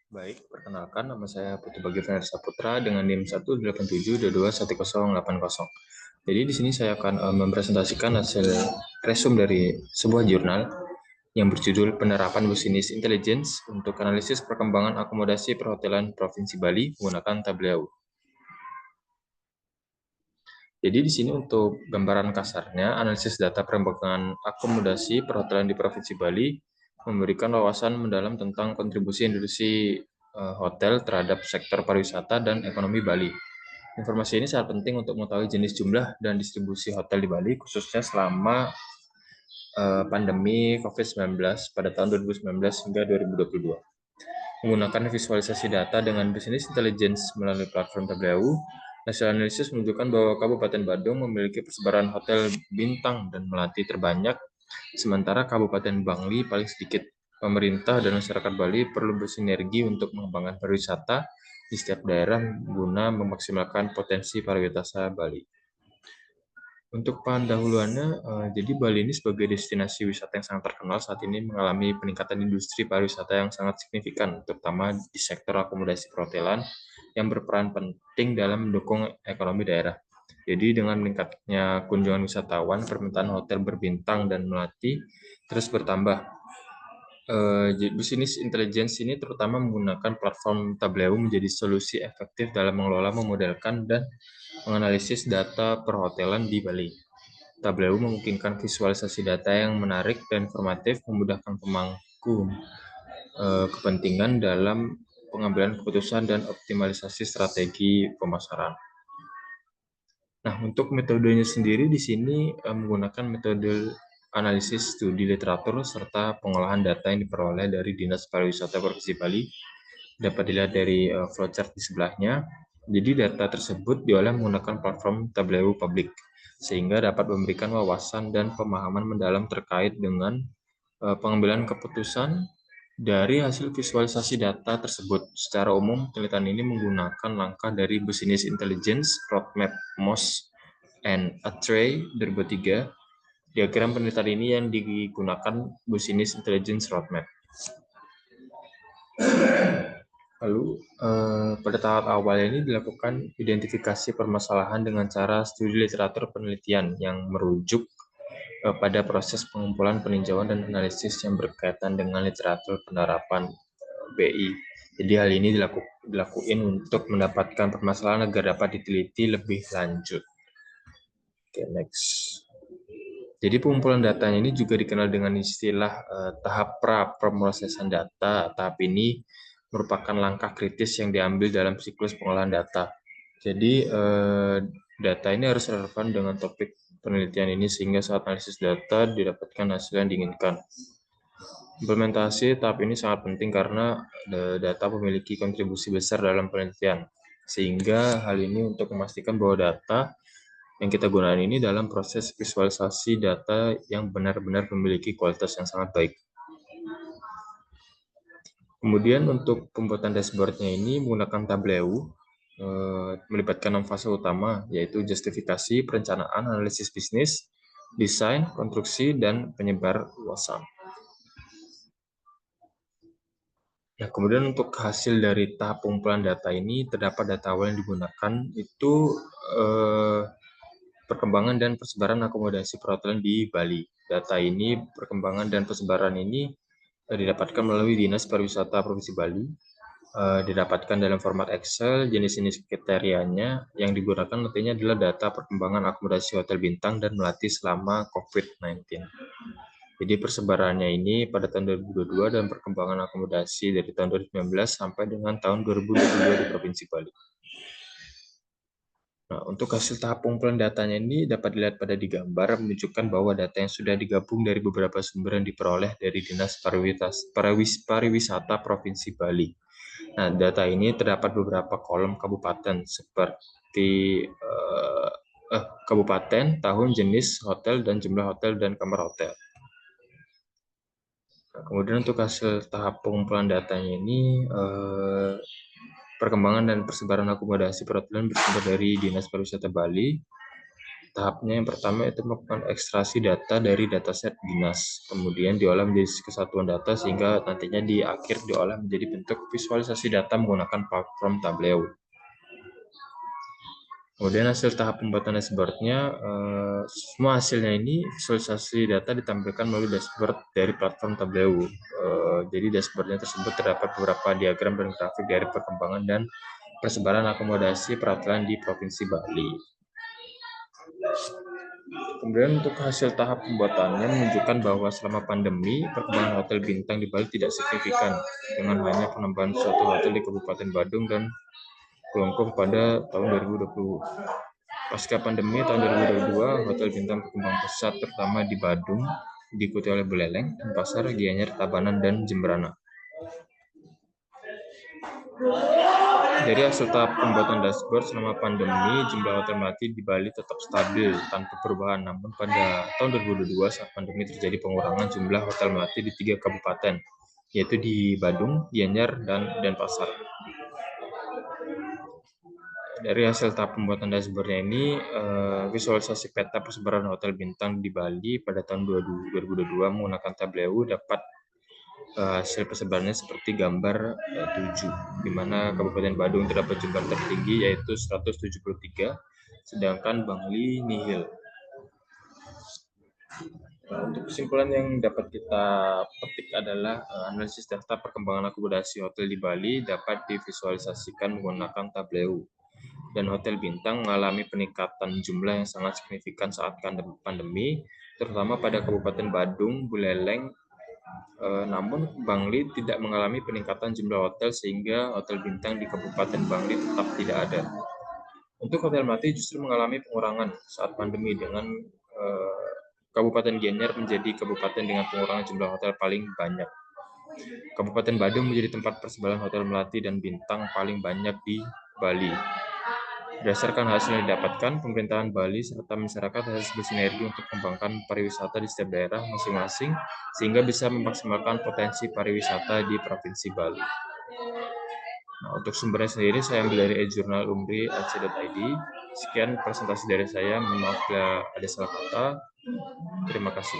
Baik, perkenalkan nama saya Putu Bagi Fener Saputra dengan NIM 187221080. Jadi di sini saya akan mempresentasikan hasil resum dari sebuah jurnal yang berjudul Penerapan Bisnis Intelligence untuk Analisis Perkembangan Akomodasi Perhotelan Provinsi Bali menggunakan Tableau. Jadi di sini untuk gambaran kasarnya, analisis data perkembangan akomodasi perhotelan di Provinsi Bali memberikan wawasan mendalam tentang kontribusi industri hotel terhadap sektor pariwisata dan ekonomi Bali. Informasi ini sangat penting untuk mengetahui jenis jumlah dan distribusi hotel di Bali, khususnya selama pandemi COVID-19 pada tahun 2019 hingga 2022. Menggunakan visualisasi data dengan bisnis intelligence melalui platform Tableau, hasil analisis menunjukkan bahwa Kabupaten Badung memiliki persebaran hotel bintang dan melati terbanyak, sementara Kabupaten Bangli paling sedikit. Pemerintah dan masyarakat Bali perlu bersinergi untuk mengembangkan pariwisata di setiap daerah guna memaksimalkan potensi pariwisata Bali. Untuk pendahuluannya, jadi Bali ini sebagai destinasi wisata yang sangat terkenal saat ini mengalami peningkatan industri pariwisata yang sangat signifikan, terutama di sektor akomodasi perhotelan yang berperan penting dalam mendukung ekonomi daerah. Jadi dengan meningkatnya kunjungan wisatawan, permintaan hotel berbintang dan melati terus bertambah. Bisnis intelligence ini terutama menggunakan platform Tableau menjadi solusi efektif dalam mengelola, memodelkan, dan menganalisis data perhotelan di Bali. Tableau memungkinkan visualisasi data yang menarik dan informatif, memudahkan pemangku kepentingan dalam pengambilan keputusan dan optimalisasi strategi pemasaran. Nah, untuk metodenya sendiri di sini menggunakan metode analisis studi literatur serta pengolahan data yang diperoleh dari Dinas Pariwisata Provinsi Bali. Dapat dilihat dari flowchart di sebelahnya. Jadi data tersebut diolah menggunakan platform Tableau Public, sehingga dapat memberikan wawasan dan pemahaman mendalam terkait dengan pengambilan keputusan dari hasil visualisasi data tersebut. Secara umum, penelitian ini menggunakan langkah dari Business Intelligence Roadmap MOS and Atray 2003. Diagram penelitian ini yang digunakan Business Intelligence Roadmap. Lalu, pada tahap awal ini dilakukan identifikasi permasalahan dengan cara studi literatur penelitian yang merujuk pada proses pengumpulan, peninjauan, dan analisis yang berkaitan dengan literatur penerapan BI. Jadi hal ini dilakukan untuk mendapatkan permasalahan agar dapat diteliti lebih lanjut. Oke, next. Jadi pengumpulan datanya ini juga dikenal dengan istilah tahap pra-pemrosesan data. Tahap ini merupakan langkah kritis yang diambil dalam siklus pengolahan data. Jadi data ini harus relevan dengan topik penelitian ini sehingga saat analisis data didapatkan hasil yang diinginkan. Implementasi tahap ini sangat penting karena data memiliki kontribusi besar dalam penelitian. Sehingga hal ini untuk memastikan bahwa data yang kita gunakan ini dalam proses visualisasi data yang benar-benar memiliki kualitas yang sangat baik. Kemudian untuk pembuatan dashboard-nya ini menggunakan Tableau, melibatkan 6 fase utama, yaitu justifikasi, perencanaan, analisis bisnis, desain, konstruksi, dan penyebar luasan. Nah, kemudian untuk hasil dari tahap pengumpulan data ini, terdapat data awal yang digunakan itu perkembangan dan persebaran akomodasi perhotelan di Bali. Data ini, perkembangan dan persebaran ini didapatkan melalui Dinas Pariwisata Provinsi Bali, didapatkan dalam format Excel. Jenis-jenis kriterianya yang digunakan nantinya adalah data perkembangan akomodasi hotel bintang dan melati selama COVID-19. Jadi persebarannya ini pada tahun 2022 dan perkembangan akomodasi dari tahun 2019 sampai dengan tahun 2022 di Provinsi Bali. Nah, untuk hasil tahap pengumpulan datanya ini dapat dilihat pada di gambar, menunjukkan bahwa data yang sudah digabung dari beberapa sumber yang diperoleh dari Dinas Pariwisata Provinsi Bali. Nah, data ini terdapat beberapa kolom kabupaten seperti kabupaten, tahun, jenis hotel, dan jumlah hotel dan kamar hotel. Nah, kemudian untuk hasil tahap pengumpulan datanya ini perkembangan dan persebaran akomodasi perhotelan bersumber dari Dinas Pariwisata Bali. Tahapnya yang pertama itu melakukan ekstraksi data dari dataset dinas, kemudian diolah menjadi kesatuan data sehingga nantinya di akhir diolah menjadi bentuk visualisasi data menggunakan platform Tableau. Kemudian hasil tahap pembuatan dashboard-nya, semua hasilnya ini visualisasi data ditampilkan melalui dashboard dari platform Tableau. Jadi dashboard-nya tersebut terdapat beberapa diagram dan grafik dari perkembangan dan persebaran akomodasi perhotelan di Provinsi Bali. Kemudian untuk hasil tahap pembuatannya menunjukkan bahwa selama pandemi, perkembangan hotel bintang di Bali tidak signifikan, dengan hanya penambahan suatu hotel di Kabupaten Badung dan Kelungkung pada tahun 2020. Pasca pandemi tahun 2022, hotel bintang berkembang pesat terutama di Badung, diikuti oleh Buleleng, Denpasar, Gianyar, Tabanan, dan Jemberana. Dari hasil tahap pembuatan dashboard selama pandemi, jumlah hotel melati di Bali tetap stabil tanpa perubahan. Namun pada tahun 2022 saat pandemi terjadi pengurangan jumlah hotel melati di 3 kabupaten, yaitu di Badung, Gianyar, dan Denpasar. Dari hasil tahap pembuatan dashboard-nya ini, visualisasi peta persebaran hotel bintang di Bali pada tahun 2022 menggunakan Tableau dapat hasil persebarannya seperti gambar 7, di mana Kabupaten Badung terdapat jumlah tertinggi yaitu 173, sedangkan Bangli nihil. Untuk kesimpulan yang dapat kita petik adalah analisis data perkembangan akomodasi hotel di Bali dapat divisualisasikan menggunakan Tableau. Dan hotel bintang mengalami peningkatan jumlah yang sangat signifikan saat pandemi, terutama pada Kabupaten Badung, Buleleng. Namun Bangli tidak mengalami peningkatan jumlah hotel sehingga hotel bintang di Kabupaten Bangli tetap tidak ada. Untuk hotel melati justru mengalami pengurangan saat pandemi dengan Kabupaten Gianyar menjadi kabupaten dengan pengurangan jumlah hotel paling banyak. Kabupaten Badung menjadi tempat persebaran hotel melati dan bintang paling banyak di Bali. Berdasarkan hasil yang didapatkan, pemerintahan Bali serta masyarakat harus bersinergi untuk mengembangkan pariwisata di setiap daerah masing-masing sehingga bisa memaksimalkan potensi pariwisata di Provinsi Bali. Nah, untuk sumbernya sendiri saya ambil dari ejurnalumri.ac.id. Sekian presentasi dari saya. Mohon maaf bila ada salah kata. Terima kasih.